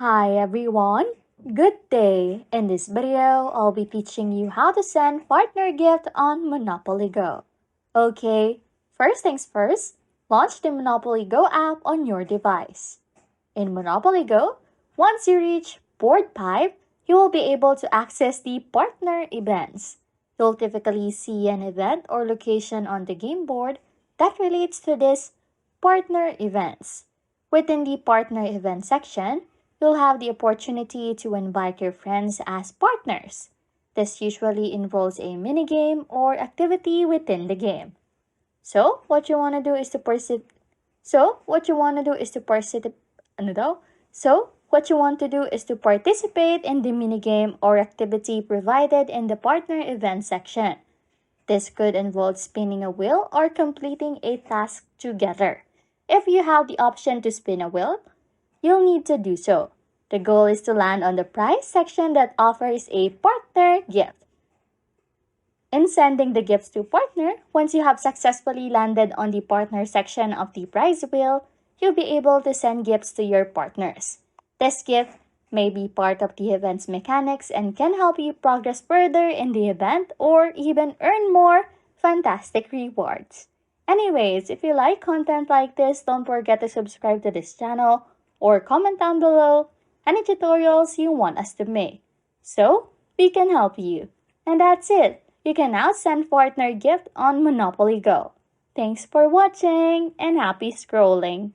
Hi everyone, good day. In this video, I'll be teaching you how to send partner gift on Monopoly Go. Okay, first things first, launch the Monopoly Go app on your device. In Monopoly Go, once you reach Board 5, you will be able to access the partner events. You'll typically see an event or location on the game board that relates to this partner events. Within the partner event section, you'll have the opportunity to invite your friends as partners. This usually involves a minigame or activity within the game. So, what you want to do is to participate. So, what you want to do is to participate. So, what you want to do is to participate in the minigame or activity provided in the partner event section. This could involve spinning a wheel or completing a task together. If you have the option to spin a wheel, you'll need to do so. The goal is to land on the prize section that offers a partner gift. In sending the gifts to partner, once you have successfully landed on the partner section of the prize wheel, you'll be able to send gifts to your partners. This gift may be part of the event's mechanics and can help you progress further in the event or even earn more fantastic rewards. Anyways, if you like content like this, don't forget to subscribe to this channel or comment down below any tutorials you want us to make, so we can help you. And that's it. You can now send partner gift on Monopoly Go. Thanks for watching and happy scrolling.